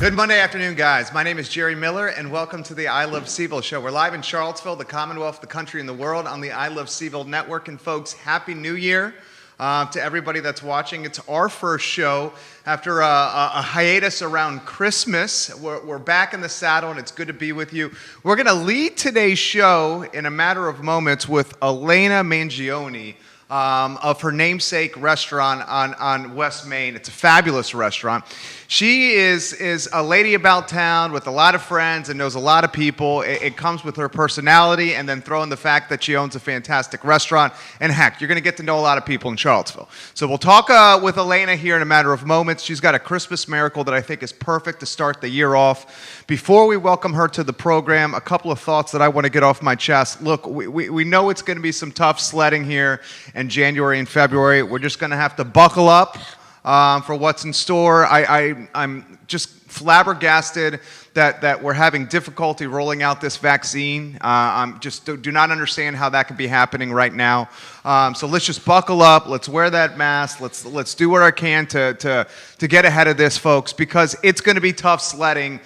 Good Monday afternoon, guys. My name is Jerry Miller, and welcome to the I Love CVille Show. We're live in Charlottesville, the Commonwealth, the country, and the world on the I Love CVille Network. And folks, Happy New Year to everybody that's watching. It's our first show after a hiatus around Christmas. We're back in the saddle, and it's good to be with you. We're going to lead today's show in a matter of moments with Elaina Mangione, of her namesake restaurant on West Main. It's a fabulous restaurant. She is a lady about town with a lot of friends and knows a lot of people. It comes with her personality, and then throw in the fact that she owns a fantastic restaurant. And heck, you're going to get to know a lot of people in Charlottesville. So we'll talk with Elaina here in a matter of moments. She's got a Christmas miracle that I think is perfect to start the year off. Before we welcome her to the program, a couple of thoughts that I want to get off my chest. Look, we know it's going to be some tough sledding here in January and February. We're just going to have to buckle up for what's in store. I'm just flabbergasted that we're having difficulty rolling out this vaccine. I'm just do not understand how that could be happening right now. So let's just buckle up. Let's wear that mask. Let's do what I can to get ahead of this, folks, because it's going to be tough sledding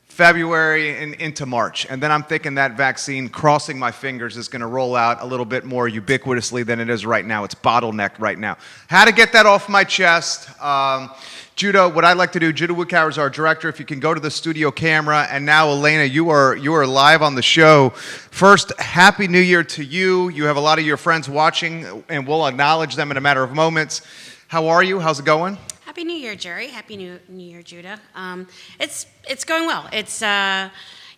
February and into March. And then I'm thinking that vaccine, crossing my fingers, is going to roll out a little bit more ubiquitously than it is right now. It's bottlenecked right now. How to get that off my chest. Judah, what I'd like to do, Judah Woodcower is our director. If you can go to the studio camera. And now, Elaina, you are live on the show. First, Happy New Year to you. You have a lot of your friends watching, and we'll acknowledge them in a matter of moments. How are you? How's it going? Happy New Year, Jerry. Happy New Year, Judah. It's going well. It's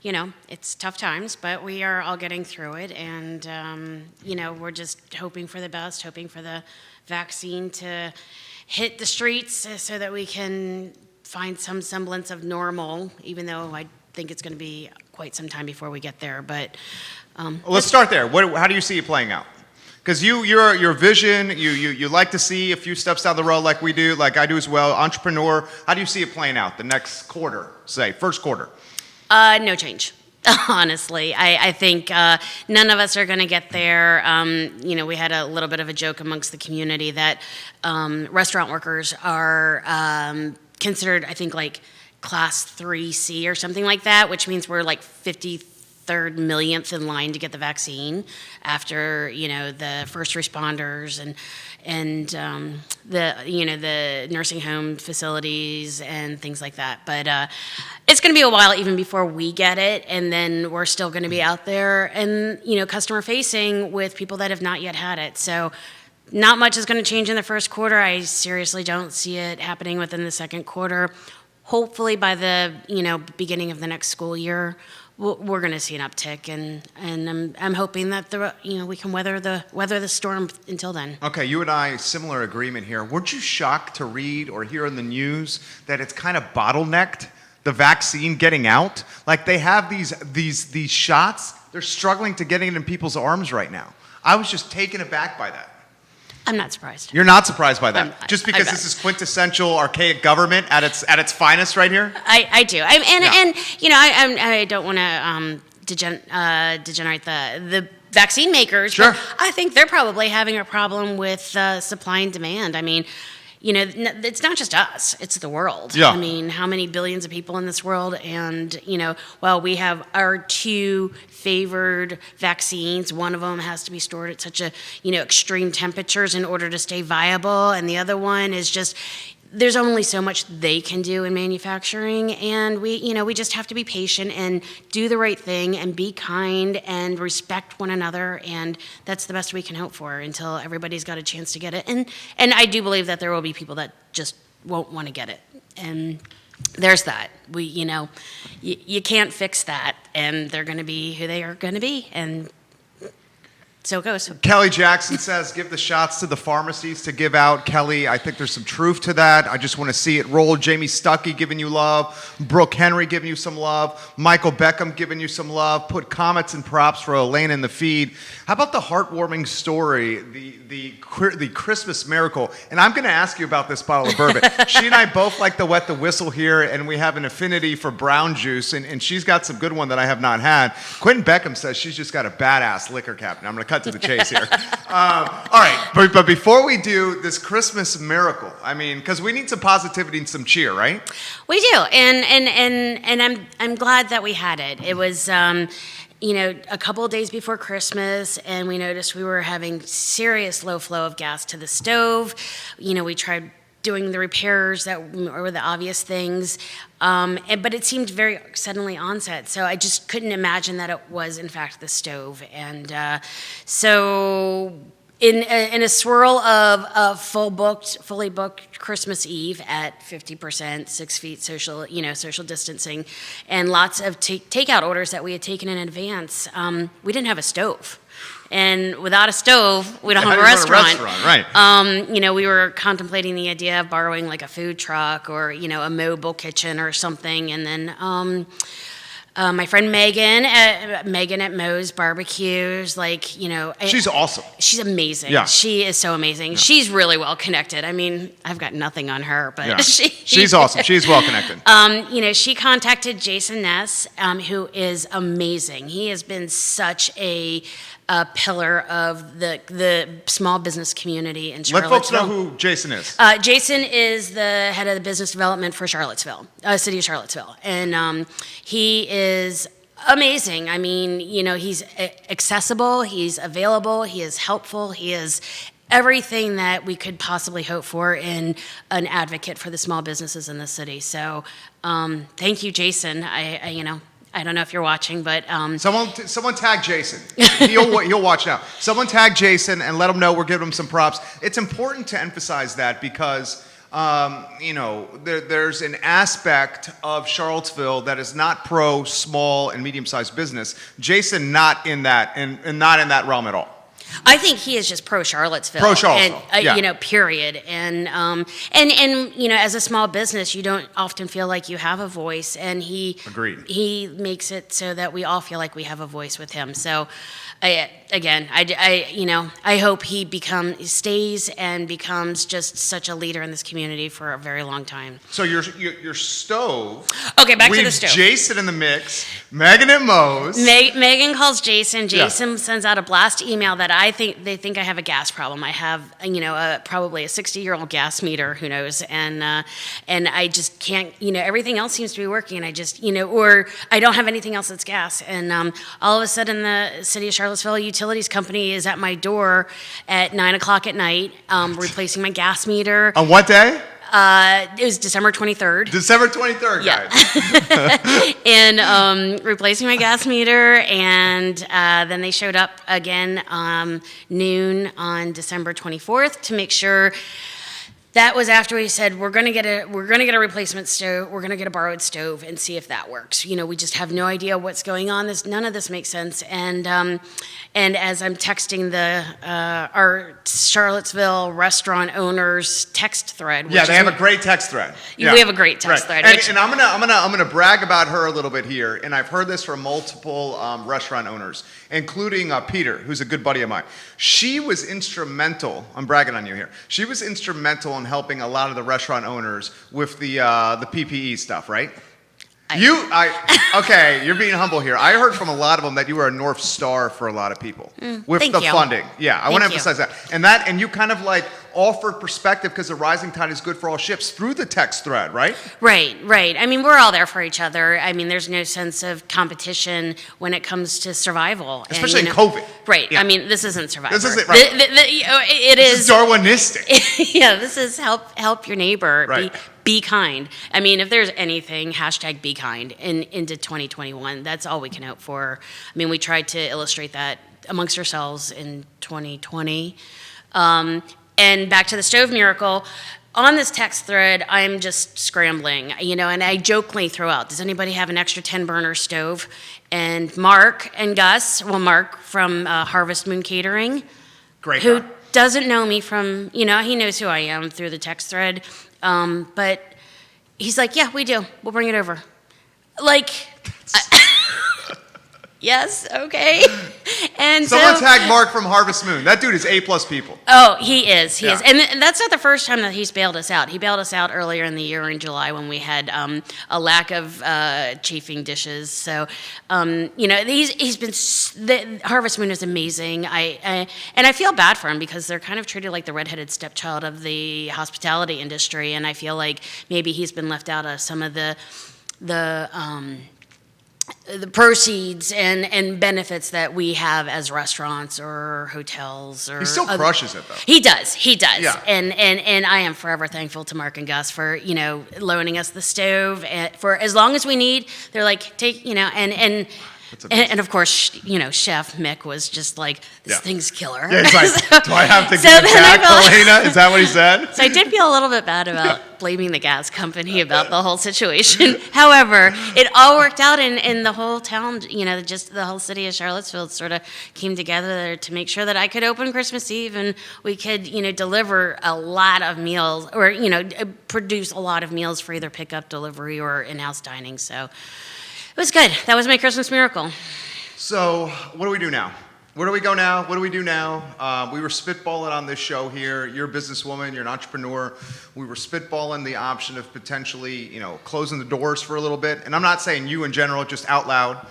it's tough times, but we are all getting through it, and we're just hoping for the best, hoping for the vaccine to hit the streets so that we can find some semblance of normal. Even though I think it's going to be quite some time before we get there, but let's start there. How do you see it playing out? Because your vision, you like to see a few steps down the road like we do, like I do as well, entrepreneur. How do you see it playing out the next quarter, say, first quarter? No change, honestly. I think none of us are going to get there. We had a little bit of a joke amongst the community that restaurant workers are considered, I think, like class 3C or something like that, which means we're like 53rd millionth in line to get the vaccine after the first responders and the nursing home facilities and things like that. But it's going to be a while even before we get it, and then we're still going to be out there and customer facing with people that have not yet had it. So not much is going to change in the first quarter. I seriously don't see it happening within the second quarter. Hopefully by the beginning of the next school year, we're going to see an uptick, and I'm hoping that we can weather the storm until then. Okay, you and I, similar agreement here. Weren't you shocked to read or hear in the news that it's kind of bottlenecked, the vaccine getting out? Like they have these shots, they're struggling to get it in people's arms right now. I was just taken aback by that. I'm not surprised. You're not surprised by that, just because this is quintessential archaic government at its finest right here. I do. I don't want to degenerate the vaccine makers. Sure. But I think they're probably having a problem with supply and demand. I mean, it's not just us, it's the world. Yeah. I mean, how many billions of people in this world? And, we have our two favored vaccines. One of them has to be stored at such extreme temperatures in order to stay viable. And the other one is just, there's only so much they can do in manufacturing, and we just have to be patient and do the right thing and be kind and respect one another, and that's the best we can hope for until everybody's got a chance to get it. And I do believe that there will be people that just won't want to get it, and there's that. You can't fix that, and they're going to be who they are going to be, and so it goes. Kelly Jackson says, give the shots to the pharmacies to give out. Kelly, I think there's some truth to that. I just want to see it roll. Jamie Stuckey giving you love. Brooke Henry giving you some love. Michael Beckham giving you some love. Put comments and props for Elaina in the feed. How about the heartwarming story, the Christmas miracle? And I'm going to ask you about this bottle of bourbon. She and I both like to wet the whistle here, and we have an affinity for brown juice, and she's got some good one that I have not had. Quentin Beckham says she's just got a badass liquor cabinet. I'm going to cut to the chase here. All right, but before we do this Christmas miracle, I mean, because we need some positivity and some cheer, right? We do, and I'm glad that we had it. It was a couple of days before Christmas, and we noticed we were having serious low flow of gas to the stove. We tried doing the repairs that were the obvious things, but it seemed very suddenly onset. So I just couldn't imagine that it was in fact the stove, and so. In a swirl of fully booked Christmas Eve at 50%, 6 feet social distancing, and lots of takeout orders that we had taken in advance, we didn't have a stove. And without a stove, we don't have a restaurant. Right. We were contemplating the idea of borrowing like a food truck or, a mobile kitchen or something. And then my friend Megan at Moe's Barbecues, she's awesome. She's amazing. Yeah. She is so amazing. Yeah. She's really well connected. I mean, I've got nothing on her, but yeah. She's awesome. She's well connected. She contacted Jason Ness, who is amazing. He has been such a pillar of the small business community in Charlottesville. Let folks know who Jason is. Jason is the head of the business development for Charlottesville, city of Charlottesville. And he is amazing. I mean, he's accessible, he's available, he is helpful, he is everything that we could possibly hope for in an advocate for the small businesses in the city. So thank you, Jason. I don't know if you're watching, but someone tag Jason. He'll watch now. Someone tag Jason and let him know we're giving him some props. It's important to emphasize that because there's an aspect of Charlottesville that is not pro small and medium-sized business. Jason not in that and not in that realm at all. I think he is just pro Charlottesville. Pro Charlottesville, yeah. Period. And as a small business, you don't often feel like you have a voice, and Agreed. He makes it so that we all feel like we have a voice with him. So, I hope he stays and becomes just such a leader in this community for a very long time. So your stove. Okay, back to the stove. Jason in the mix. Megan at Moe's. Megan calls Jason. Jason sends out a blast email that they think I have a gas problem. I have probably a 60-year-old gas meter. Who knows? And I just can't. Everything else seems to be working. And I just or I don't have anything else that's gas. And all of a sudden, the city of Charlottesville Utilities Company is at my door at 9:00 at night, replacing my gas meter. On what day? It was December 23rd. December 23rd, yeah. guys. And replacing my gas meter, and then they showed up again noon on December 24th to make sure. That was after we said we're gonna get a replacement stove, we're gonna get a borrowed stove and see if that works. We just have no idea what's going on. None of this makes sense. And as I'm texting our Charlottesville restaurant owners text thread. Yeah, they have a great text thread. Yeah. We have a great text thread. And I'm gonna brag about her a little bit here. And I've heard this from multiple restaurant owners, including Peter, who's a good buddy of mine. She was instrumental. I'm bragging on you here. She was instrumental in helping a lot of the restaurant owners with the PPE stuff, right? Okay, you're being humble here. I heard from a lot of them that you were a North Star for a lot of people with the funding. Yeah, I want to emphasize that. And you kind of offered perspective because the rising tide is good for all ships through the text thread, right? Right. I mean, we're all there for each other. I mean, there's no sense of competition when it comes to survival. Especially in COVID. Right. Yeah. I mean, this isn't survival. This isn't, right. This is Darwinistic. Yeah, this is help your neighbor. Right. Be kind. I mean, if there's anything, #be kind into 2021. That's all we can hope for. I mean, we tried to illustrate that amongst ourselves in 2020. And back to the stove miracle. On this text thread, I'm just scrambling, and I jokingly throw out, does anybody have an extra 10-burner stove? And Mark and Gus, Mark from Harvest Moon Catering, great who guy. Doesn't know me from, he knows who I am through the text thread, but he's like, yeah, we do. We'll bring it over. Yes, okay. And Someone so, tag Mark from Harvest Moon. That dude is A+ people. oh, he is. He Yeah. is. And that's not the first time that he's bailed us out. He bailed us out earlier in the year in July when we had a lack of chafing dishes. So, he's been, the Harvest Moon is amazing. And I feel bad for him because they're kind of treated like the redheaded stepchild of the hospitality industry. And I feel like maybe he's been left out of some of the proceeds and benefits that we have as restaurants or hotels or He still crushes it though. He does. Yeah. And I am forever thankful to Mark and Gus for, loaning us the stove and for as long as we need. They're like, take, and of course, Chef Mick was just like, this thing's killer. Yeah, he's like, So- do I have to so give it then I back, felt- Elaina? Is that what he said? So I did feel a little bit bad about blaming the gas company about the whole situation. However, it all worked out in the whole town, just the whole city of Charlottesville sort of came together to make sure that I could open Christmas Eve and we could, deliver a lot of meals or, produce a lot of meals for either pickup, delivery, or in-house dining. So it was good. That was my Christmas miracle. So, what do we do now? Where do we go now? What do we do now? We were spitballing on this show here. You're a businesswoman. You're an entrepreneur. We were spitballing the option of potentially, closing the doors for a little bit. And I'm not saying you in general, just out loud.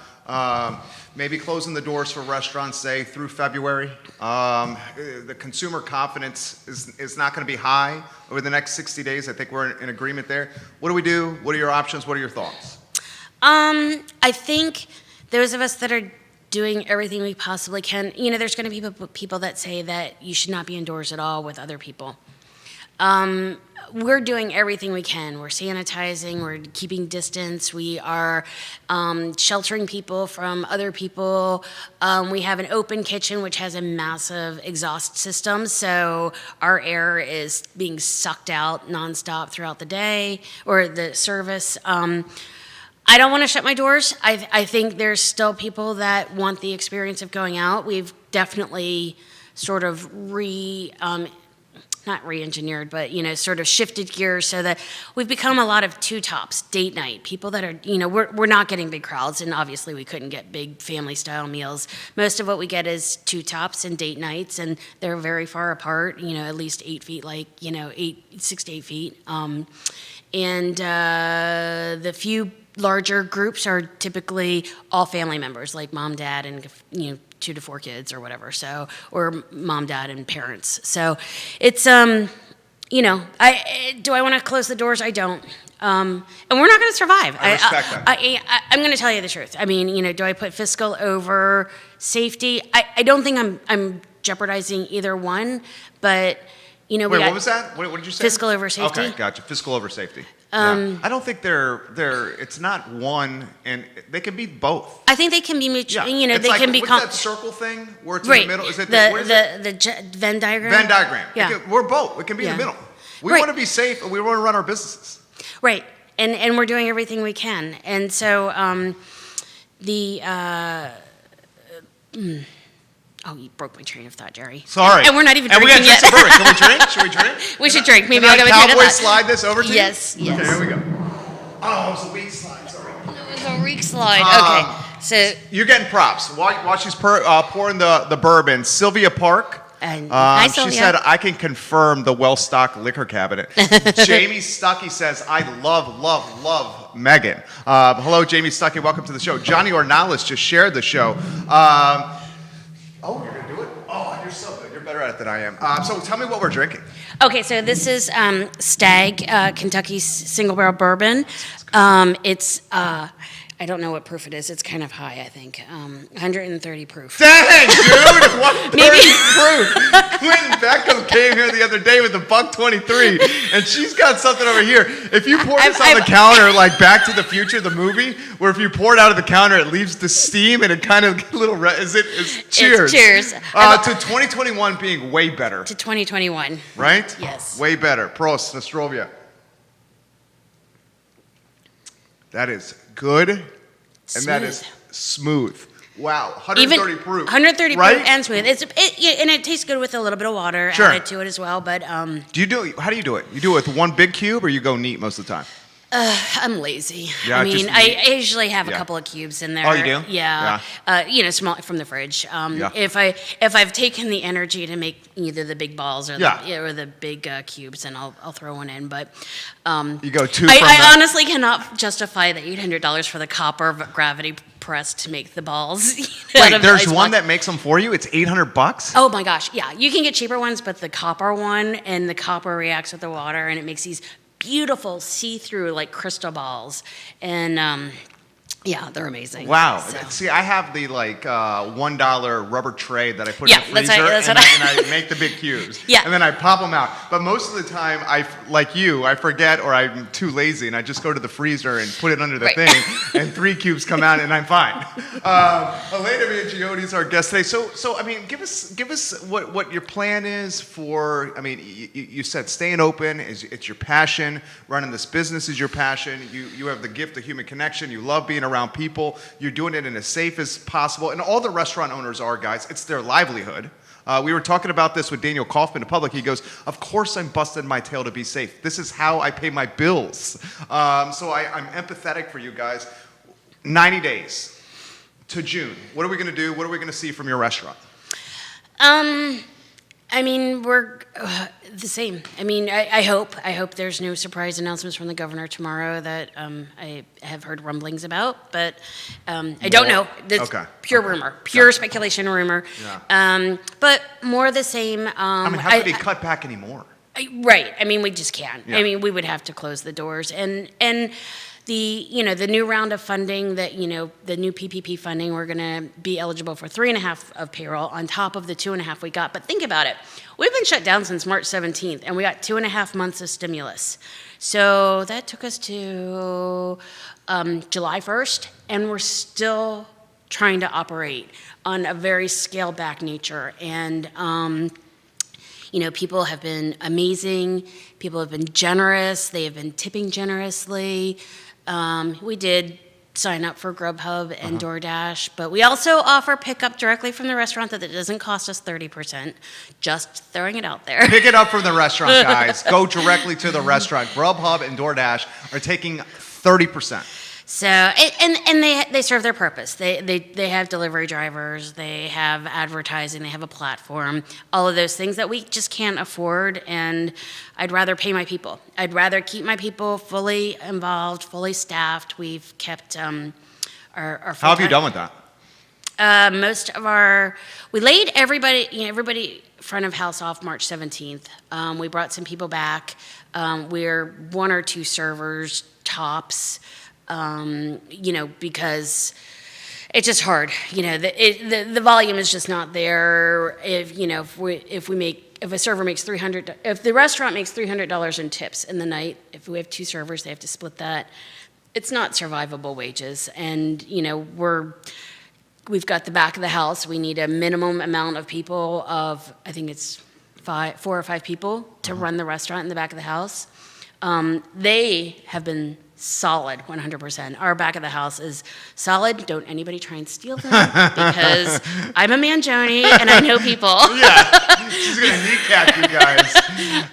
Maybe closing the doors for restaurants, say, through February. The consumer confidence is not going to be high over the next 60 days. I think we're in agreement there. What do we do? What are your options? What are your thoughts? I think those of us that are doing everything we possibly can, there's going to be people that say that you should not be indoors at all with other people. We're doing everything we can. We're sanitizing, we're keeping distance, we are sheltering people from other people. We have an open kitchen which has a massive exhaust system, so our air is being sucked out nonstop throughout the day or the service. I don't want to shut my doors. I think there's still people that want the experience of going out. We've definitely sort of not re-engineered, but, sort of shifted gears so that we've become a lot of two-tops, date night, people that are, we're not getting big crowds, and obviously we couldn't get big family-style meals. Most of what we get is two-tops and date nights, and they're very far apart, at least 8 feet, 6 to 8 feet. And the few larger groups are typically all family members, like mom, dad, and 2 to 4 kids or whatever. So, or mom, dad, and parents. So, it's do I want to close the doors? I don't. And we're not going to survive. I respect that. I'm going to tell you the truth. I mean, do I put fiscal over safety? I don't think I'm jeopardizing either one, but. Wait, what was that? What did you say? Fiscal over safety. Okay, gotcha. Fiscal over safety. Yeah. I don't think it's not one, and they can be both. I think they can be mutual. Yeah. They can be. What's that circle thing where it's right. in the middle? Is it the Venn diagram? Venn diagram. Yeah. We're both. It can be in the middle. We want to be safe, and we want to run our businesses. Right, and we're doing everything we can, and so Oh, you broke my train of thought, Jerry. Sorry. And we're not even drinking yet. yet. Can we drink? Should we drink? We should drink. Maybe Can I'll go with train of cowboy thought. slide this over to you? Yes. Okay, here we go. Oh, it was a weak slide. Sorry. It was a reek slide. Okay. So you're getting props. While she's pouring the bourbon, Sylvia Park. Hi, Sylvia. She said, I can confirm the well-stocked liquor cabinet. Jamie Stuckey says, I love Megan. Hello, Jamie Stuckey. Welcome to the show. Johnny Ornalis just shared the show. Oh, you're going to do it? Oh, you're so good. You're better at it than I am. So tell me what we're drinking. Okay, so this is Stag Kentucky Single Barrel Bourbon. It's I don't know what proof it is. It's kind of high, I think. 130 proof. Dang, dude! 130 proof. Quentin Beckham came here the other day with a $1.23, and she's got something over here. If you pour this on the counter, like Back to the Future, the movie, where if you pour it out of the counter, it leaves the steam and it kind of a little. Cheers. It's cheers. To 2021 being way better. To 2021. Right? Yes. Way better. Prost, Nostrovia. That is good, and Smooth. that is smooth. Wow, 130 proof. 130 right? proof and smooth. And it tastes good with a little bit of water added to it as well. But how do you do it? You do it with one big cube, or you go neat most of the time? I'm lazy. Yeah, I mean, just I usually have a yeah. couple of cubes in there. Oh, you do? Yeah. Small from the fridge. Yeah. If I've taken the energy to make either the big balls or the big cubes, then I'll throw one in. But You go two I honestly cannot justify the $800 for the copper gravity press to make the balls. Wait, there's one that makes them for you? It's $800? Oh my gosh, yeah. You can get cheaper ones, but the copper one, and the copper reacts with the water, and it makes these beautiful see-through like crystal balls. And yeah, they're amazing. Wow. So. See, I have the $1 rubber tray that I put Yeah, in the freezer, that's and what I make the big cubes. Yeah. And then I pop them out. But most of the time, I forget or I'm too lazy, and I just go to the freezer and put it under the thing, and 3 cubes come out, and I'm fine. Elaina Mangione is our guest today. So I mean, give us what your plan is for. I mean, you said staying open it's your passion. Running this business is your passion. You have the gift of human connection. You love being around people. You're doing it in as safe as possible. And all the restaurant owners are, guys. It's their livelihood. We were talking about this with Daniel Kaufman in public. He goes, of course I'm busting my tail to be safe. This is how I pay my bills. So I'm empathetic for you guys. 90 days to June. What are we going to do? What are we going to see from your restaurant? I mean, we're the same. I mean, I hope there's no surprise announcements from the governor tomorrow that I have heard rumblings about, but I don't know. It's pure rumor, pure speculation rumor. Yeah. But more the same. I mean, how could he cut back anymore? Right. I mean, we just can't. Yeah. I mean, we would have to close the doors. And the new round of funding that, the new PPP funding, we're going to be eligible for 3.5 of payroll on top of the 2.5 we got. But think about it. We've been shut down since March 17th, and we got 2.5 months of stimulus. So that took us to July 1st, and we're still trying to operate on a very scaled back nature. And people have been amazing. People have been generous. They have been tipping generously. We did sign up for Grubhub and DoorDash, but we also offer pickup directly from the restaurant that doesn't cost us 30%. Just throwing it out there. Pick it up from the restaurant, guys. Go directly to the restaurant. Grubhub and DoorDash are taking 30%. So, and they serve their purpose. They have delivery drivers, they have advertising, they have a platform, all of those things that we just can't afford, and I'd rather pay my people. I'd rather keep my people fully involved, fully staffed. We've kept our How have you done with that? We laid everybody front of house off March 17th. We brought some people back. We're 1 or 2 servers tops. Because it's just hard. The volume is just not there. If a server makes if the restaurant makes $300 in tips in the night, if we have 2 servers, they have to split that. It's not survivable wages, and we've got the back of the house. We need a minimum amount of people of, I think it's 4 or 5 people to run the restaurant in the back of the house. They have been solid, 100%. Our back of the house is solid. Don't anybody try and steal them, because I'm a Mangione and I know people. Yeah, she's going to kneecap you guys.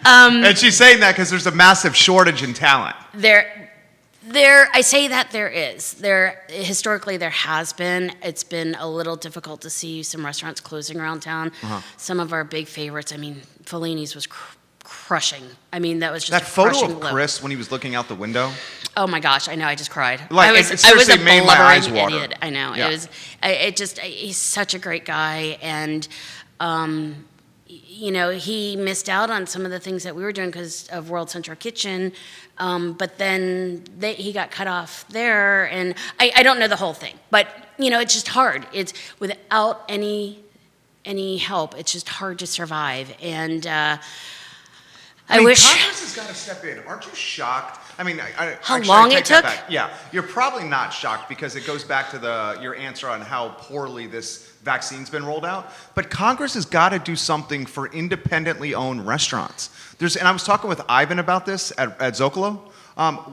And she's saying that because there's a massive shortage in talent. I say that there is. Historically, there has been. It's been a little difficult to see some restaurants closing around town. Some of our big favorites, Fellini's was crushing. That was just that a photo crushing of low. Chris when he was looking out the window. Oh my gosh, I know, I just cried. Like, it seriously made my eyes water. Idiot. I know. Yeah. He's such a great guy, and he missed out on some of the things that we were doing because of World Central Kitchen, but then he got cut off there, and I don't know the whole thing, but it's just hard. It's without any help, it's just hard to survive, and I wish Congress has got to step in. Aren't you shocked? How long it took? Yeah, you're probably not shocked because it goes back to your answer on how poorly this vaccine's been rolled out. But Congress has got to do something for independently owned restaurants. And I was talking with Ivan about this at Zocalo.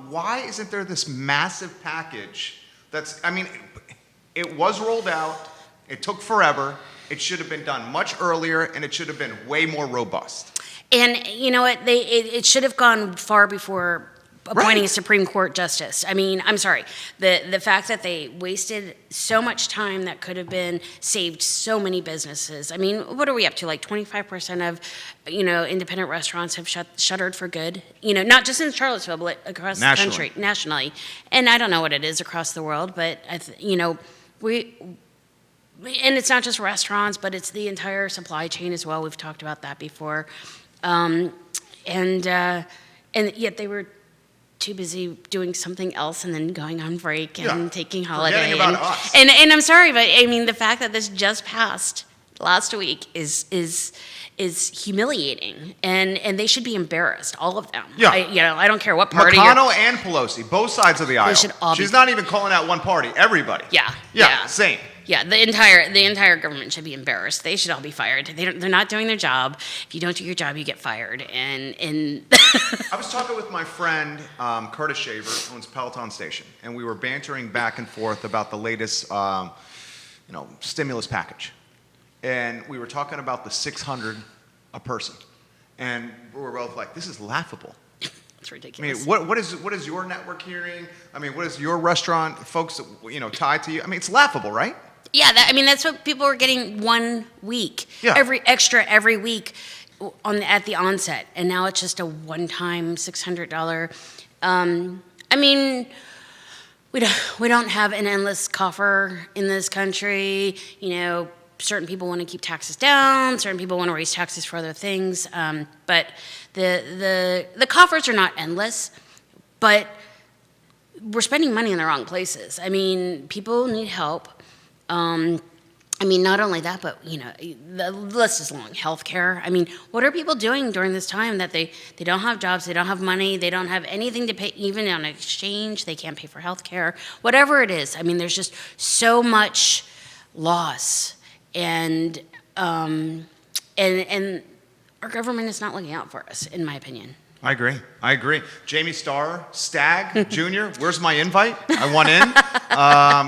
Why isn't there this massive package it was rolled out. It took forever. It should have been done much earlier, and it should have been way more robust. And you know what? It should have gone far before appointing a Supreme Court justice. I mean, I'm sorry. The fact that they wasted so much time that could have been saved so many businesses. I mean, what are we up to? Like 25% of, independent restaurants have shuttered for good. Not just in Charlottesville, but across the country, nationally. And I don't know what it is across the world, but and it's not just restaurants, but it's the entire supply chain as well. We've talked about that before. And yet they were too busy doing something else and then going on break and taking holiday. Forgetting about us. And I'm sorry, but I mean, the fact that this just passed last week is humiliating, and they should be embarrassed, all of them. Yeah. I don't care what party. McConnell and Pelosi, both sides of the aisle. Should all She's not even calling out one party. Everybody. Yeah. Same. Yeah, the entire government should be embarrassed. They should all be fired. They're not doing their job. If you don't do your job, you get fired. And I was talking with my friend Curtis Shaver, who owns Peloton Station, and we were bantering back and forth about the latest, stimulus package. And we were talking about the $600 a person, and we were both like, "This is laughable." It's ridiculous. I mean, what is your network hearing? I mean, what is your restaurant folks tied to you? I mean, it's laughable, right? Yeah, that's what people were getting 1 week, every week at the onset, and now it's just a one-time $600. I mean, we don't have an endless coffer in this country. Certain people want to keep taxes down. Certain people want to raise taxes for other things. But the coffers are not endless, but we're spending money in the wrong places. I mean, people need help. Not only that, but the list is long. Healthcare. I mean, what are people doing during this time that they don't have jobs, they don't have money, they don't have anything to pay, even on exchange, they can't pay for healthcare. Whatever it is. I mean, there's just so much loss, and our government is not looking out for us, in my opinion. I agree. Jamie Starr, Stagg Jr., where's my invite? I want in.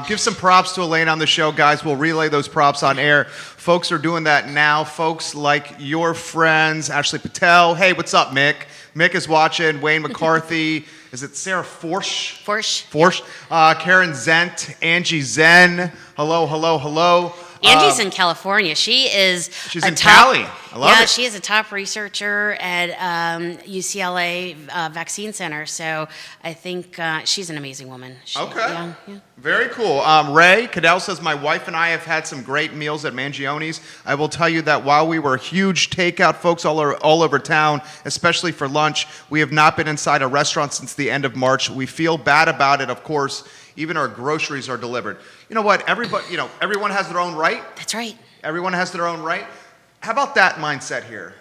Give some props to Elaina on the show, guys. We'll relay those props on air. Folks are doing that now. Folks like your friends, Ashley Patel. Hey, what's up, Mick? Mick is watching. Wayne McCarthy. Is it Sarah Forsch? Forsch. Karen Zent. Angie Zen. Hello. Angie's in California. She's in Cali. I love it. Yeah, she is a top researcher at UCLA Vaccine Center. So I think she's an amazing woman. Okay. Yeah. Very cool. Ray Cadell says, my wife and I have had some great meals at Mangione's. I will tell you that while we were huge takeout folks all over town, especially for lunch, we have not been inside a restaurant since the end of March. We feel bad about it, of course. Even our groceries are delivered. You know what? Everyone has their own right. That's right. Everyone has their own right. How about that mindset here?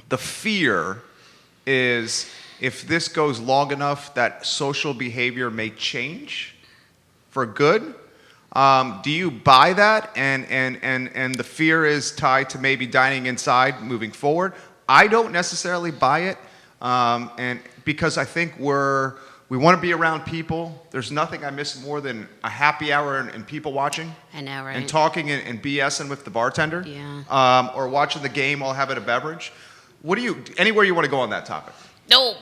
The fear is if this goes long enough that social behavior may change for good. Do you buy that? And the fear is tied to maybe dining inside moving forward. I don't necessarily buy it, and because I think we want to be around people. There's nothing I miss more than a happy hour and people watching. I know, right? And talking and BSing with the bartender. Yeah. Or watching the game while having a beverage. Anywhere you want to go on that topic? No,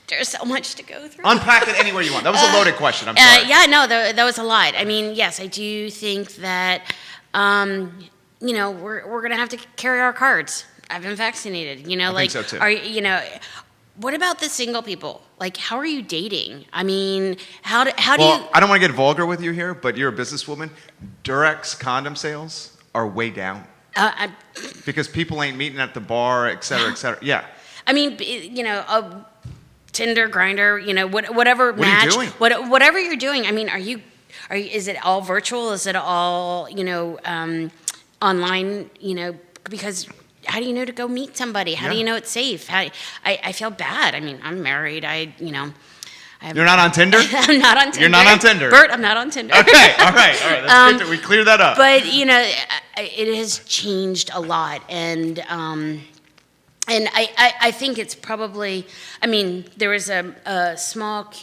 there's so much to go through. Unpack it anywhere you want. That was a loaded question. I'm sorry. That was a lot. I mean, yes, I do think that, we're going to have to carry our cards. I've been vaccinated. I think so too. What about the single people? Like, how are you dating? I mean, how do you... Well, I don't want to get vulgar with you here, but you're a businesswoman. Durex condom sales are way down. Because people ain't meeting at the bar, et cetera, et cetera. Yeah. I mean, Tinder, Grindr, whatever what match. What are you doing? Whatever you're doing. I mean, is it all virtual? Is it all, online, because... How do you know to go meet somebody? How do you know it's safe? I feel bad. I mean, I'm married. You're not on Tinder? I'm not on Tinder. You're not on Tinder? Bert, I'm not on Tinder. Okay, all right. That's good that we cleared that up. But, it has changed a lot. And And I think it's probably, I mean, there was a small,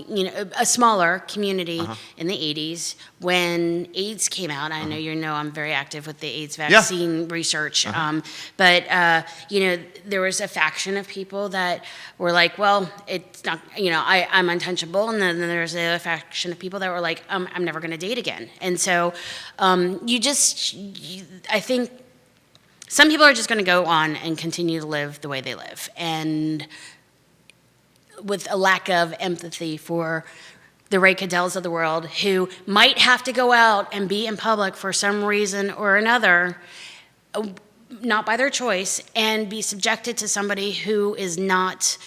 a smaller community in the 80s when AIDS came out. I know I'm very active with the AIDS vaccine research. But there was a faction of people that were like, well, it's not, I'm untouchable. And then there's a faction of people that were like, I'm never going to date again. And so I think some people are just going to go on and continue to live the way they live, and with a lack of empathy for the Ray Caddells of the world who might have to go out and be in public for some reason or another, not by their choice, and be subjected to somebody who is not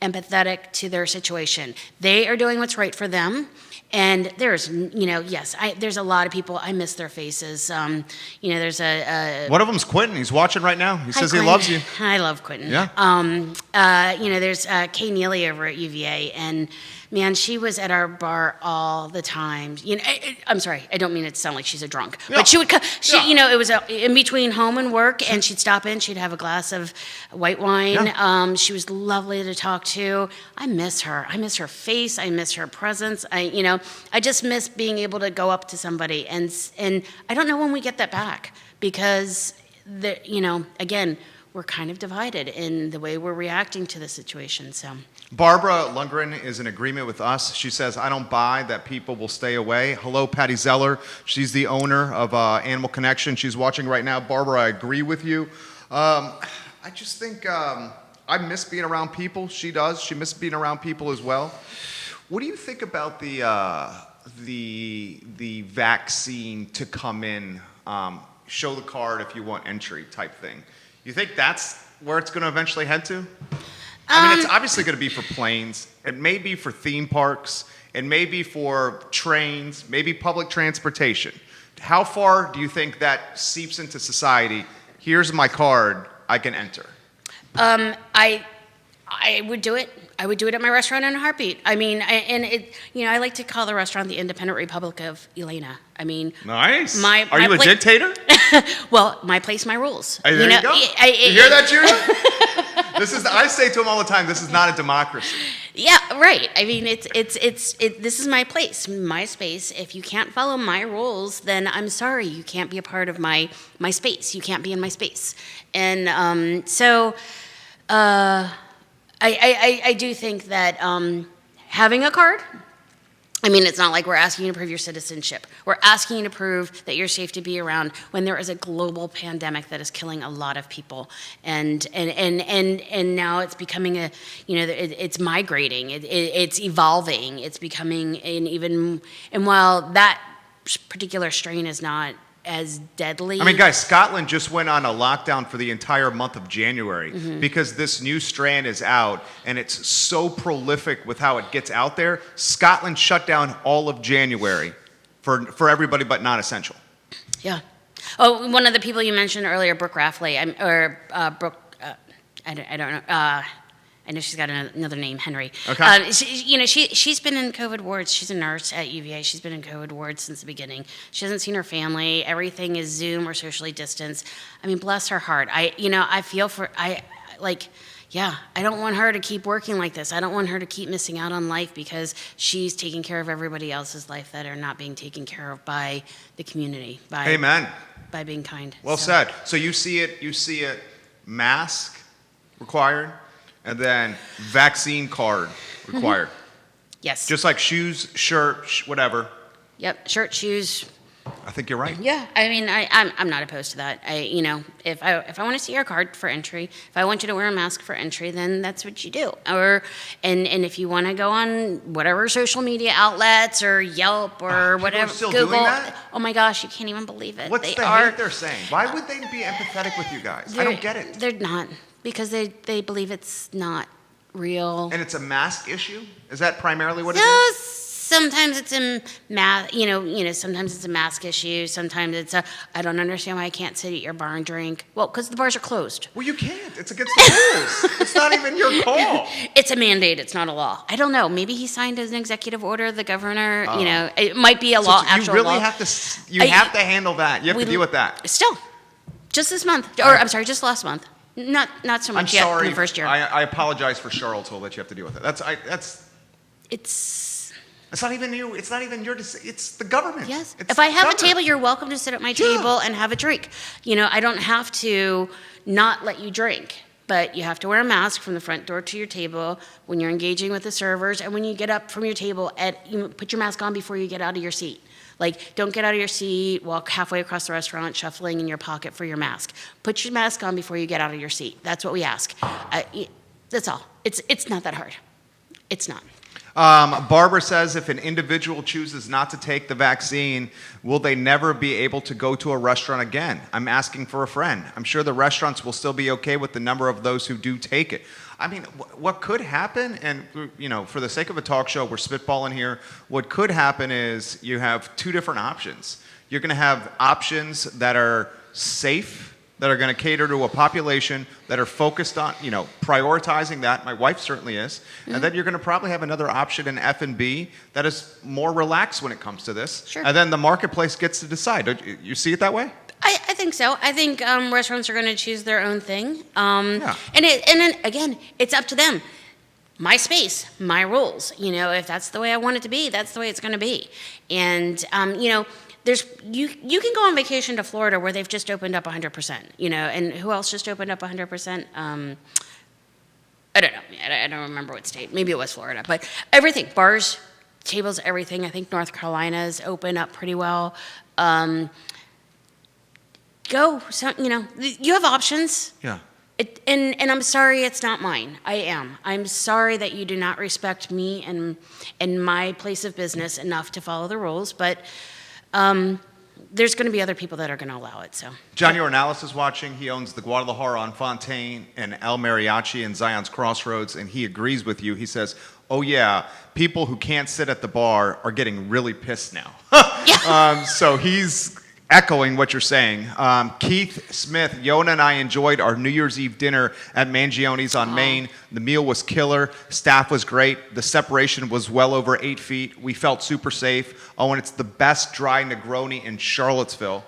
empathetic to their situation. They are doing what's right for them. And there's, there's a lot of people, I miss their faces. There's one of them's Quentin. He's watching right now. He says he loves you. I love Quentin. Yeah. There's Kay Neely over at UVA, and man, she was at our bar all the time. I'm sorry, I don't mean it to sound like she's a drunk, but she would come. It was in between home and work, and she'd stop in. She'd have a glass of white wine. Yeah. She was lovely to talk to. I miss her. I miss her face. I miss her presence. I just miss being able to go up to somebody, and I don't know when we get that back, because again, we're kind of divided in the way we're reacting to the situation. So. Barbara Lundgren is in agreement with us. She says, I don't buy that people will stay away. Hello, Patty Zeller. She's the owner of Animal Connection. She's watching right now. Barbara, I agree with you. I just think I miss being around people. She does. She misses being around people as well. What do you think about the vaccine to come in, show the card if you want entry type thing? You think that's where it's going to eventually head to? I mean, it's obviously going to be for planes. It may be for theme parks. It may be for trains, maybe public transportation. How far do you think that seeps into society? Here's my card. I can enter. I would do it. I would do it at my restaurant in a heartbeat. I mean, I like to call the restaurant the Independent Republic of Elaina. I mean, nice. Are you a dictator? Well, my place, my rules. Hey, there you go. You hear that, Judah? I say to him all the time, this is not a democracy. Yeah, right. I mean, this is my place, my space. If you can't follow my rules, then I'm sorry, you can't be a part of my space. You can't be in my space. And so I do think that having a card, I mean, it's not like we're asking you to prove your citizenship. We're asking you to prove that you're safe to be around when there is a global pandemic that is killing a lot of people. And now it's becoming it's migrating. It's evolving. It's becoming and while that particular strain is not as deadly. I mean, guys, Scotland just went on a lockdown for the entire month of January because this new strand is out, and it's so prolific with how it gets out there. Scotland shut down all of January for everybody but non-essential. Yeah. Oh, one of the people you mentioned earlier, Brooke Raffley, Brooke, I don't know. I know she's got another name, Henry. Okay. She's been in COVID wards. She's a nurse at UVA. She's been in COVID wards since the beginning. She hasn't seen her family. Everything is Zoom or socially distanced. I mean, bless her heart. I feel for, I don't want her to keep working like this. I don't want her to keep missing out on life because she's taking care of everybody else's life that are not being taken care of by the community. Amen. By being kind. Well said. So you see it, mask required, and then vaccine card required. Yes. Just like shoes, shirt, whatever. Yep, shirt, shoes. I think you're right. Yeah, I mean, I'm not opposed to that. If I want to see your card for entry, if I want you to wear a mask for entry, then that's what you do. And if you want to go on whatever social media outlets or Yelp or whatever, still Google. Doing that? Oh my gosh, you can't even believe it. What's hate they're saying? Why would they be empathetic with you guys? I don't get it. They're not, because they believe it's not real. And it's a mask issue? Is that primarily what it is? Sometimes it's sometimes it's a mask issue. Sometimes it's I don't understand why I can't sit at your bar and drink. Well, because the bars are closed. Well, you can't. It's against the rules. It's not even your call. It's a mandate. It's not a law. I don't know. Maybe he signed an executive order. The governor, it might be a law. Actual you really law. have to. You have to handle that. You have to deal with that. Still, just this month, or I'm sorry, just last month. Not so I'm much yet sorry. in the first year. I apologize for Charlottesville that you have to deal with it. It's not even you. It's not even your decision. It's the government. Yes. It's If I have a government. table, you're welcome to sit at my table and have a drink. I don't have to not let you drink, but you have to wear a mask from the front door to your table when you're engaging with the servers, and when you get up from your table, you put your mask on before you get out of your seat. Like, don't get out of your seat, walk halfway across the restaurant, shuffling in your pocket for your mask. Put your mask on before you get out of your seat. That's what we ask. That's all. It's not that hard. It's not. Barbara says if an individual chooses not to take the vaccine, will they never be able to go to a restaurant again? I'm asking for a friend. I'm sure the restaurants will still be okay with the number of those who do take it. I mean, what could happen, and for the sake of a talk show, we're spitballing here, what could happen is you have two different options. You're going to have options that are safe, that are going to cater to a population that are focused on, prioritizing that. My wife certainly is. Mm-hmm. And then you're going to probably have another option in F&B that is more relaxed when it comes to this. Sure. And then the marketplace gets to decide. Don't you see it that way? I think so. I think restaurants are going to choose their own thing. Yeah. And then, again, it's up to them. My space, my rules. If that's the way I want it to be, that's the way it's going to be. And, you can go on vacation to Florida where they've just opened up 100%, and who else just opened up 100%? I don't know. I don't remember what state. Maybe it was Florida. But everything, bars, tables, everything. I think North Carolina's open up pretty well. You have options. Yeah. And I'm sorry it's not mine. I am. I'm sorry that you do not respect me and my place of business enough to follow the rules, but there's going to be other people that are going to allow it. So Johnny Ornalis is watching. He owns the Guadalajara on Fontaine and El Mariachi in Zion's Crossroads, and he agrees with you. He says, oh yeah, people who can't sit at the bar are getting really pissed now. Yeah. So he's echoing what you're saying. Keith Smith, Yona and I enjoyed our New Year's Eve dinner at Mangione's on Main. The meal was killer. Staff was great. The separation was well over 8 feet. We felt super safe. Oh, and it's the best dry Negroni in Charlottesville.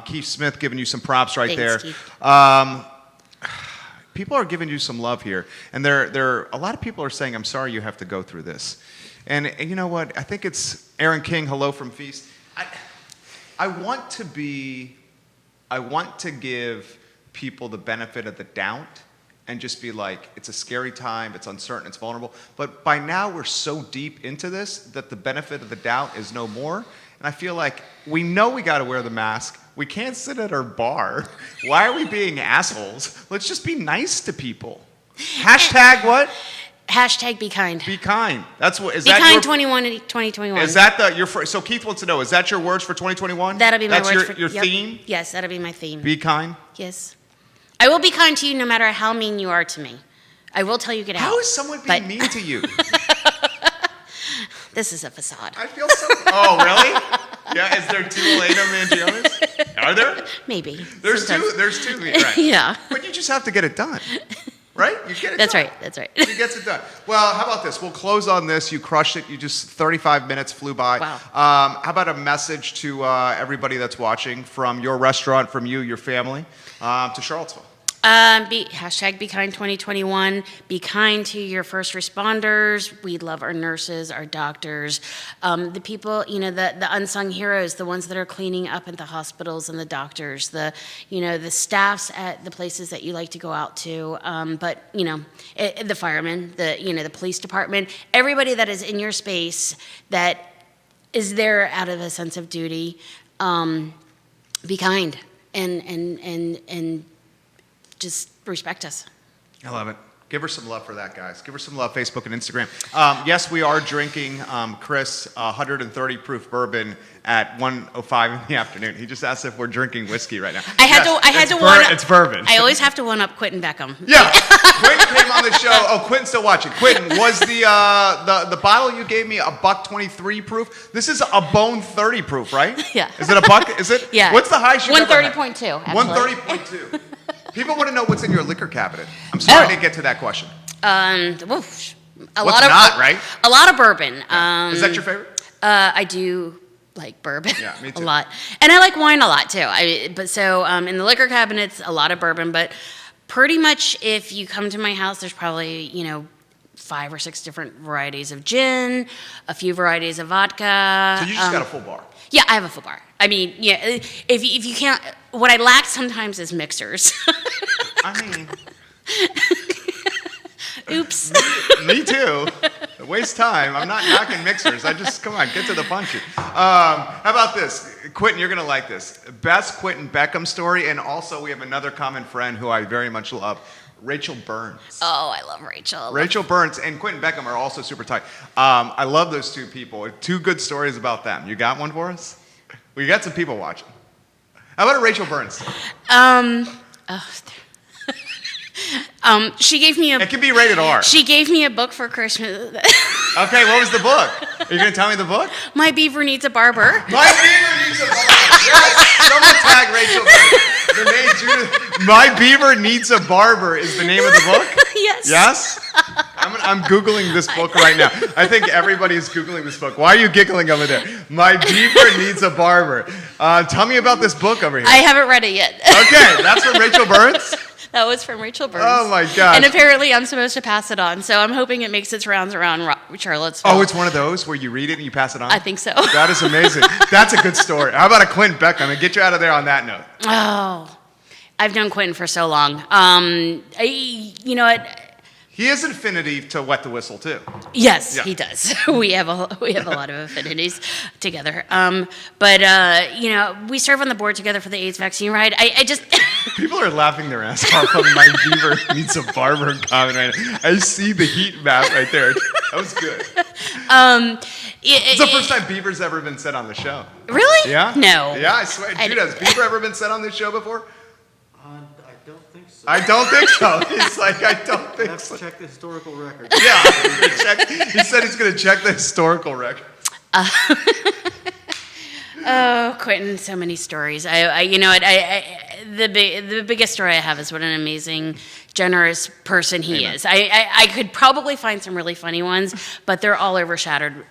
Keith Smith giving you some props right there. Keith. People are giving you some love here. And there a lot of people are saying, I'm sorry you have to go through this. And you know what? I think it's Aaron King, hello from Feast. I want to give people the benefit of the doubt and just be like, it's a scary time, it's uncertain, it's vulnerable. But by now we're so deep into this that the benefit of the doubt is no more. And I feel like we know we got to wear the mask. We can't sit at our bar. Why are we being assholes? Let's just be nice to people. Hashtag what? Hashtag be kind. Be kind. That's what is be that kind. your, 2021. Is that your so Keith wants to know? Is that your words for 2021? That'll be my words That's for your yep. theme. Yes, that'll be my theme. Be kind. Yes, I will be kind to you no matter how mean you are to me. I will tell you get out. How is someone being mean to you? This is a facade. I feel so. Oh, really? Yeah. Is there two Elaina Mangiones? Are there? Maybe. There's Sometimes. two. There's two. Right. Yeah. But you just have to get it done. Right? You get it That's done. right. That's right. He gets it done. Well, how about this? We'll close on this. You crushed it. You just 35 minutes flew by. Wow. How about a message to everybody that's watching from your restaurant, from you, your family, to Charlottesville? Hashtag be kind 2021. Be kind to your first responders. We love our nurses, our doctors, the people, the unsung heroes, the ones that are cleaning up at the hospitals and the doctors, the staffs at the places that you like to go out to. But the firemen, the police department, everybody that is in your space that is there out of a sense of duty. Be kind and just respect us. I love it. Give her some love for that, guys. Give her some love, Facebook and Instagram. Yes, we are drinking Chris 130 proof bourbon at 1:05 in the afternoon. He just asked if we're drinking whiskey right now. I had to one up. It's bourbon. I always have to one up Quentin Beckham. Yeah, Quentin came on the show. Oh, Quentin's still watching. Quentin, was the bottle you gave me a $1.23 proof? This is a Bone 30 proof, right? Yeah. Is it a buck? Is it? Yeah. What's the highest you've ever had? 130.2. 130.2. People want to know what's in your liquor cabinet. I'm sorry I didn't get to that question. What's right? A lot of bourbon. Is that your favorite? I do like bourbon. Yeah, me too. A lot, and I like wine a lot too. In the liquor cabinets, a lot of bourbon, but pretty much if you come to my house, there's probably, 5 or 6 different varieties of gin, a few varieties of vodka. So you just got a full bar. Yeah, I have a full bar. I mean, yeah, if you can't, what I lack sometimes is mixers. I mean, oops. me too. Waste time. I'm not knocking mixers. I just, come on, get to the punch. How about this? Quentin, you're going to like this. Best Quentin Beckham story, and also we have another common friend who I very much love, Rachel Burns. Oh, I love Rachel. Rachel Burns and Quentin Beckham are also super tight. I love those two people. 2 good stories about them. You got one for us? We got some people watching. How about a Rachel Burns? She gave me It can be rated R. She gave me a book for Christmas. Okay, what was the book? Are you going to tell me the book? My Beaver Needs a Barber. My Beaver Needs a Barber. Yes. Someone tag Rachel Burns. The name Judith. My Beaver Needs a Barber is the name of the book? Yes. Yes? I'm Googling this book right now. I think everybody is Googling this book. Why are you giggling over there? My Beaver Needs a Barber. Tell me about this book over here. I haven't read it yet. Okay, that's from Rachel Burns? That was from Rachel Burns. Oh my gosh. And apparently I'm supposed to pass it on, so I'm hoping it makes its rounds around Charlottesville. Oh, it's one of those where you read it and you pass it on? I think so. That is amazing. That's a good story. How about a Quentin Beckham? And get you out of there on that note. Oh, I've known Quentin for so long. You know what? He has an affinity to Wet the Whistle, too. Yes, Yeah. he does. We have a lot of affinities together. We serve on the board together for the AIDS vaccine ride. I just People are laughing their ass off on My Beaver Needs a Barber comment right now. I see the heat map right there. That was good. It's the first time Beaver's ever been said on the show. Really? Yeah? No. Yeah, I swear. Dude, has Beaver ever been said on this show before? I don't think so. I don't think so. He's like, I don't think so. Check the historical record. Yeah, he said he's going to check the historical record. Oh, Quentin, so many stories. The biggest story I have is what an amazing, generous person he Amen. is. I could probably find some really funny ones, but they're all overshadowed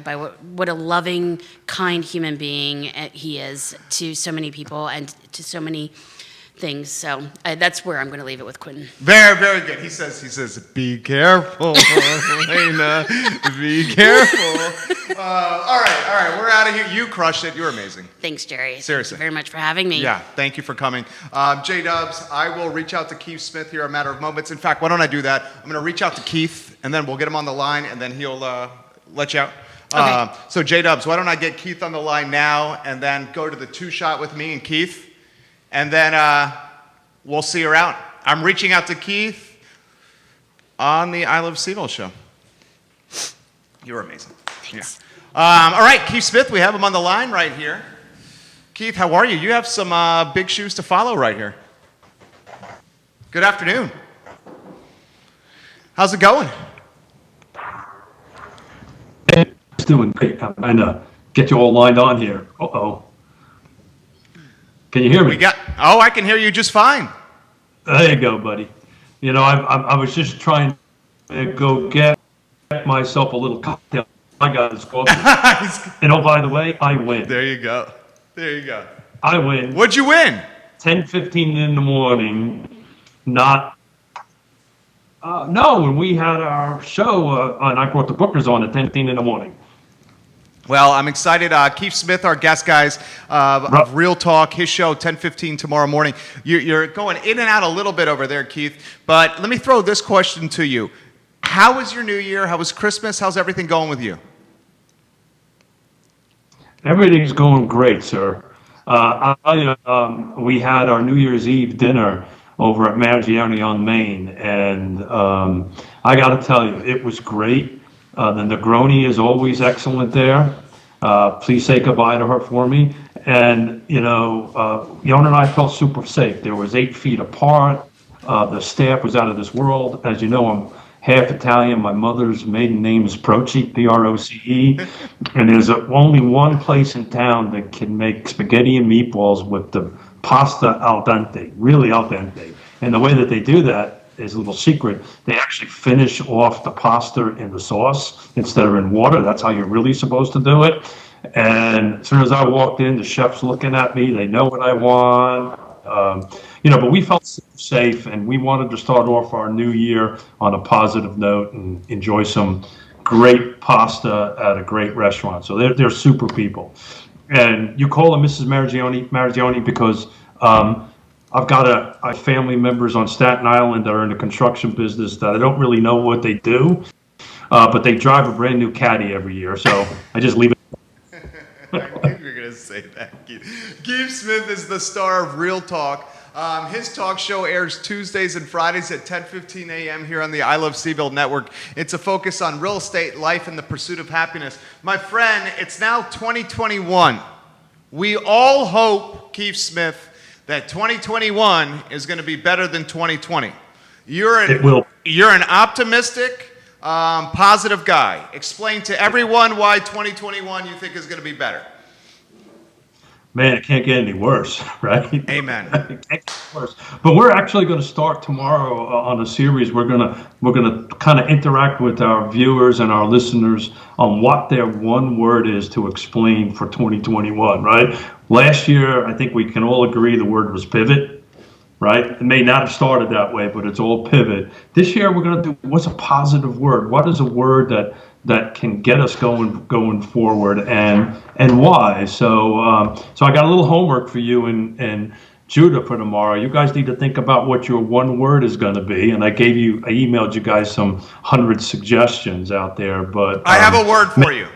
by what a loving, kind human being he is to so many people and to so many things. So that's where I'm going to leave it with Quentin. Very, very good. He says, be careful, Elaina, be careful. All right, we're out of here. You crushed it. You're amazing. Thanks, Jerry. Seriously. Thank you very much for having me. Yeah, thank you for coming. J-Dubs, I will reach out to Keith Smith here in a matter of moments. In fact, why don't I do that? I'm going to reach out to Keith, and then we'll get him on the line, and then he'll let you out. Okay. So J-Dubs, why don't I get Keith on the line now, and then go to the 2-shot with me and Keith, and then we'll see you around. I'm reaching out to Keith on the I Love CVille show. You're amazing. Thanks. Yeah. All right, Keith Smith, we have him on the line right here. Keith, how are you? You have some big shoes to follow right here. Good afternoon. How's it going? It's doing great. I'm trying to get you all lined on here. Uh-oh. Can you hear me? I can hear you just fine. There you go, buddy. You know, I was just trying to go get myself a little cocktail. I got this coffee. And oh, by the way, I win. There you go. I win. What'd you win? 10:15 in the morning. Not. No, when we had our show, and I brought the bookers on at 10:15 in the morning. Well, I'm excited. Keith Smith, our guest, guys, of Real Talk, his show, 10:15 tomorrow morning. You're going in and out a little bit over there, Keith. But let me throw this question to you. How was your New Year? How was Christmas? How's everything going with you? Everything's going great, sir. We had our New Year's Eve dinner over at Mangione on Main, and I got to tell you, it was great. The Negroni is always excellent there. Please say goodbye to her for me. And, Yona and I felt super safe. There was 8 feet apart. The staff was out of this world. As you know, I'm half Italian. My mother's maiden name is Proce, P-R-O-C-E. And there's only one place in town that can make spaghetti and meatballs with the pasta al dente, really al dente. And the way that they do that is a little secret. They actually finish off the pasta in the sauce instead of in water. That's how you're really supposed to do it. And as soon as I walked in, the chef's looking at me. They know what I want. But we felt safe, and we wanted to start off our new year on a positive note and enjoy some great pasta at a great restaurant. So they're super people. And you call them Mrs. Mangione because I've got family members on Staten Island that are in the construction business that I don't really know what they do, but they drive a brand new caddy every year. So I just leave it. I knew you were going to say that, Keith. Keith Smith is the star of Real Talk. His talk show airs Tuesdays and Fridays at 10:15 a.m. here on the I Love CVille Network. It's a focus on real estate, life, and the pursuit of happiness. My friend, it's now 2021. We all hope, Keith Smith, that 2021 is going to be better than 2020. You're an optimistic, positive guy. Explain to everyone why 2021 you think is going to be better. Man, it can't get any worse, right? Amen. It can't get worse. But we're actually going to start tomorrow on a series. We're gonna kind of interact with our viewers and our listeners on what their one word is to explain for 2021, right? Last year, I think we can all agree the word was pivot, right? It may not have started that way, but it's all pivot. This year, we're going to do what's a positive word? What is a word that can get us going forward, and why? So I got a little homework for you and Judah for tomorrow. You guys need to think about what your one word is going to be, and I emailed you guys some 100 suggestions out there. But I have a word for you.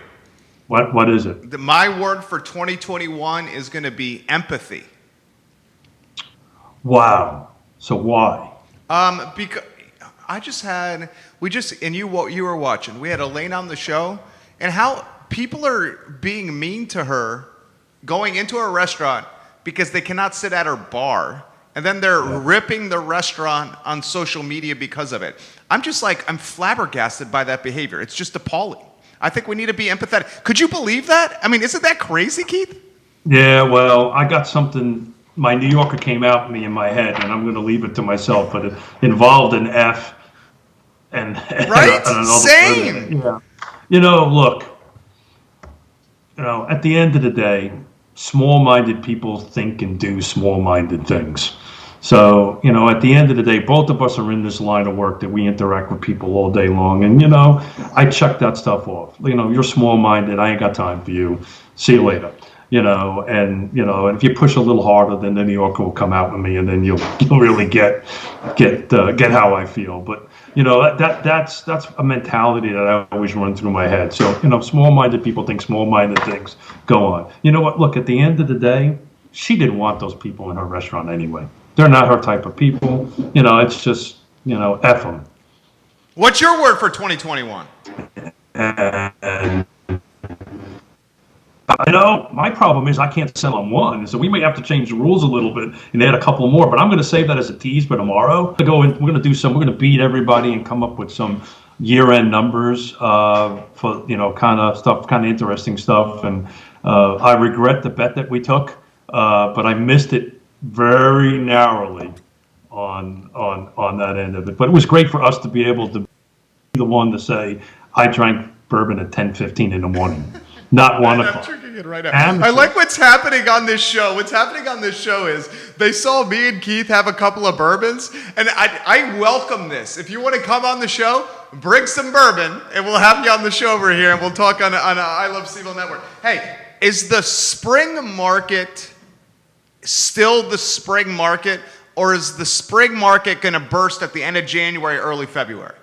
What is it? My word for 2021 is going to be empathy. Wow. So why? Because you were watching. We had Elaina on the show, and how people are being mean to her going into a restaurant because they cannot sit at her bar, and then they're ripping the restaurant on social media because of it. I'm flabbergasted by that behavior. It's just appalling. I think we need to be empathetic. Could you believe that? I mean, isn't that crazy, Keith? Yeah, well, I got something. My New Yorker came out in my head, and I'm going to leave it to myself, but it involved an F and right? another Same. Yeah. Look, at the end of the day, small-minded people think and do small-minded things. So, at the end of the day, both of us are in this line of work that we interact with people all day long. And, I check that stuff off. You're small-minded. I ain't got time for you. See you later. And if you push a little harder, then the New Yorker will come out with me, and then you'll really get how I feel. But that's a mentality that I always run through my head. So small-minded people think small-minded things. Go on. You know what? Look, at the end of the day, she didn't want those people in her restaurant anyway. They're not her type of people. It's just F them. What's your word for 2021? And my problem is I can't settle on one, so we may have to change the rules a little bit and add a couple more. But I'm going to save that as a tease for tomorrow. We're going to beat everybody and come up with some year-end numbers for kind of interesting stuff. And I regret the bet that we took, but I missed it very narrowly on that end of it. But it was great for us to be able to be the one to say I drank bourbon at 10:15 in the morning. Not 1 o'clock. I'm drinking it right now. I like what's happening on this show. What's happening on this show is they saw me and Keith have a couple of bourbons, and I welcome this. If you want to come on the show, bring some bourbon, and we'll have you on the show over here, and we'll talk on I Love CVille Network. Hey, is the spring market still the spring market, or is the spring market going to burst at the end of January, early February?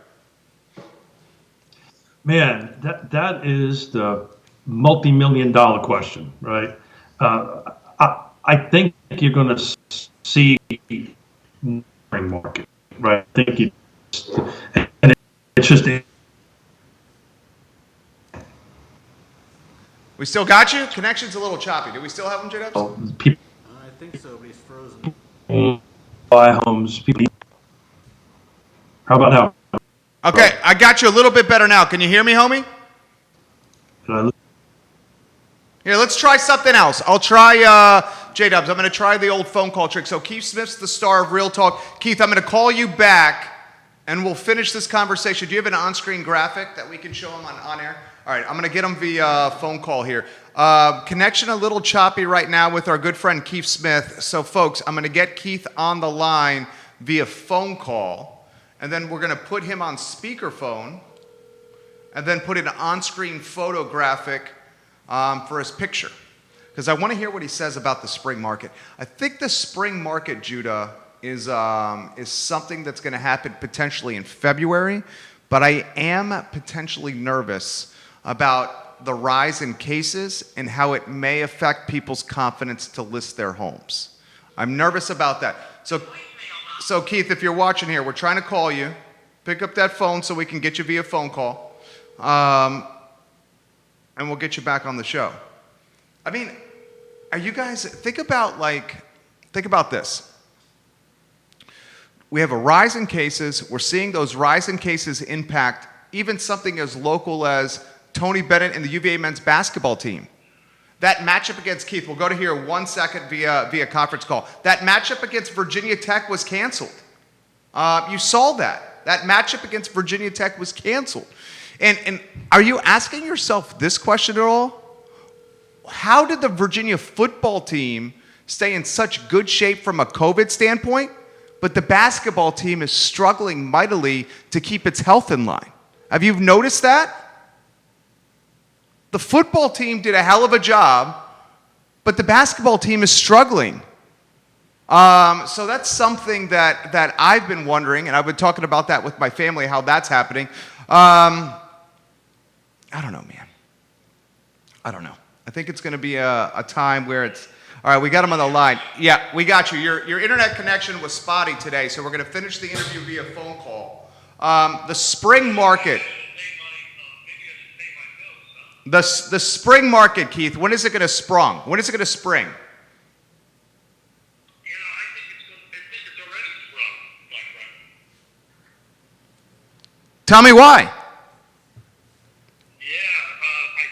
Man, that is the multi-million-dollar question, right? I think you're going to see spring market, right? I think it's just. We still got you? Connection's a little choppy. Do we still have them, J-Dubs? People I think so, but he's frozen. buy homes. People. How about now? Okay, I got you a little bit better now. Can you hear me, homie? Here, let's try something else. I'll try J-Dubs. I'm going to try the old phone call trick. So Keith Smith's the star of Real Talk. Keith, I'm going to call you back, and we'll finish this conversation. Do you have an on-screen graphic that we can show him on air? All right, I'm going to get him via phone call here. Connection a little choppy right now with our good friend Keith Smith. So, folks, I'm going to get Keith on the line via phone call, and then we're going to put him on speakerphone, and then put an on-screen photographic for his picture. Because I want to hear what he says about the spring market. I think the spring market, Judah, is something that's going to happen potentially in February, but I am potentially nervous about the rise in cases and how it may affect people's confidence to list their homes. I'm nervous about that. So Keith, if you're watching here, we're trying to call you. Pick up that phone so we can get you via phone call, and we'll get you back on the show. I mean, are you guys, think about this. We have a rise in cases. We're seeing those rise in cases impact even something as local as Tony Bennett and the UVA men's basketball team. That matchup against Keith, we'll go to here 1 second via conference call. That matchup against Virginia Tech was canceled. You saw that. That matchup against Virginia Tech was canceled. And are you asking yourself this question at all? How did the Virginia football team stay in such good shape from a COVID standpoint, but the basketball team is struggling mightily to keep its health in line? Have you noticed that? The football team did a hell of a job, but the basketball team is struggling. So that's something that I've been wondering, and I've been talking about that with my family, how that's happening. I don't know, man. I don't know. I think it's going to be a time where it's... All right, we got him on the line. Yeah, we got you. Your internet connection was spotty today, so we're going to finish the interview via phone call. The spring market... The spring market, Keith, when is it going to sprung? When is it going to spring? I think it's already sprung, my friend. Tell me why. I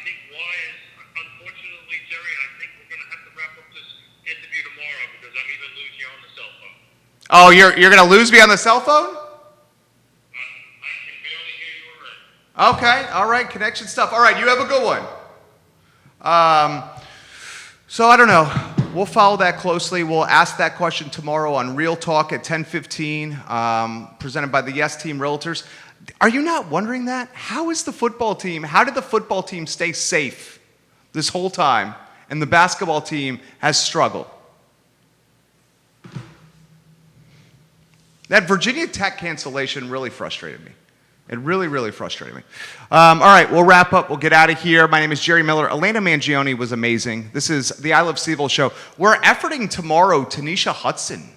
think why is, unfortunately, Jerry, I think we're going to have to wrap up this interview tomorrow because I'm even losing you on the cell phone. Oh, you're going to lose me on the cell phone? I can barely hear you already. Okay, all right, connection stuff. All right, you have a good one. So I don't know. We'll follow that closely. We'll ask that question tomorrow on Real Talk at 10:15, presented by the Yes Team Realtors. Are you not wondering that? How did the football team stay safe this whole time, and the basketball team has struggled? That Virginia Tech cancellation really frustrated me. It really, really frustrated me. All right, we'll wrap up. We'll get out of here. My name is Jerry Miller. Elaina Mangione was amazing. This is the I Love CVille Show. We're efforting tomorrow Tanisha Hudson.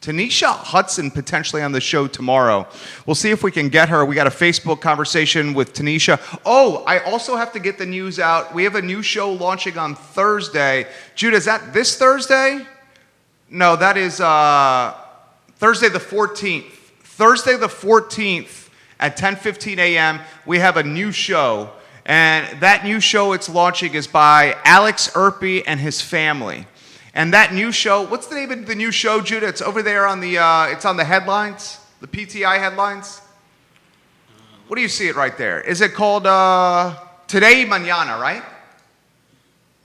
Tanisha Hudson potentially on the show tomorrow. We'll see if we can get her. We got a Facebook conversation with Tanisha. Oh, I also have to get the news out. We have a new show launching on Thursday. Judah, is that this Thursday? No, that is Thursday the 14th. Thursday the 14th. At 10:15 a.m., we have a new show, and that new show it's launching is by Alex Erpy and his family. And that new show, what's the name of the new show, Judah? It's over there on the, it's on the headlines, the PTI headlines. What do you see it right there? Is it called Today y Mañana, right?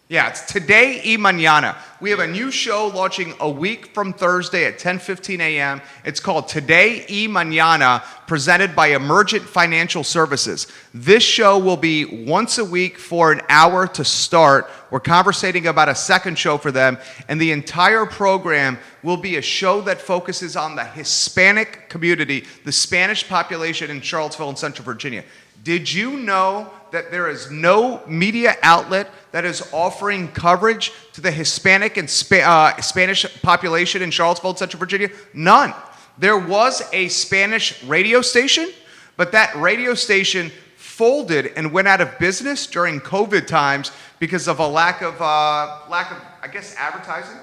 Yeah, it's Today y Mañana. We have a new show launching a week from Thursday at 10:15 a.m. It's called Today y Mañana, presented by Emergent Financial Services. This show will be once a week for an hour to start. We're conversating about a second show for them, and the entire program will be a show that focuses on the Hispanic community, the Spanish population in Charlottesville and Central Virginia. Did you know that there is no media outlet that is offering coverage to the Hispanic and Spanish population in Charlottesville and Central Virginia? None. There was a Spanish radio station, but that radio station folded and went out of business during COVID times because of a lack of I guess, advertising.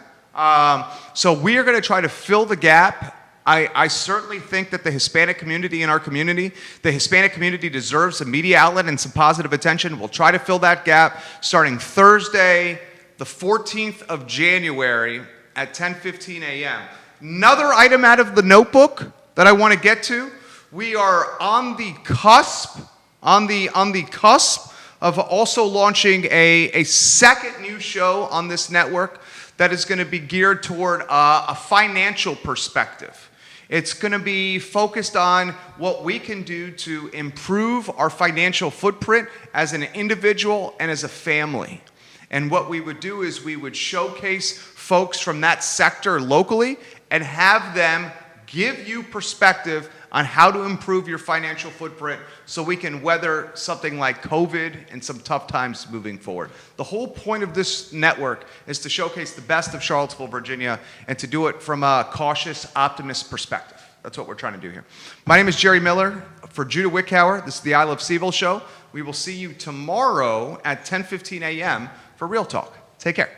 So we are going to try to fill the gap. I certainly think that the Hispanic community in our community, the Hispanic community deserves a media outlet and some positive attention. We'll try to fill that gap starting Thursday, the 14th of January at 10:15 a.m. Another item out of the notebook that I want to get to, we are on the cusp of also launching a second new show on this network that is going to be geared toward a financial perspective. It's going to be focused on what we can do to improve our financial footprint as an individual and as a family. And what we would do is we would showcase folks from that sector locally and have them give you perspective on how to improve your financial footprint so we can weather something like COVID and some tough times moving forward. The whole point of this network is to showcase the best of Charlottesville, Virginia, and to do it from a cautious, optimist perspective. That's what we're trying to do here. My name is Jerry Miller. For Judah Wickhauer, this is the I Love CVille Show. We will see you tomorrow at 10:15 a.m. for Real Talk. Take care.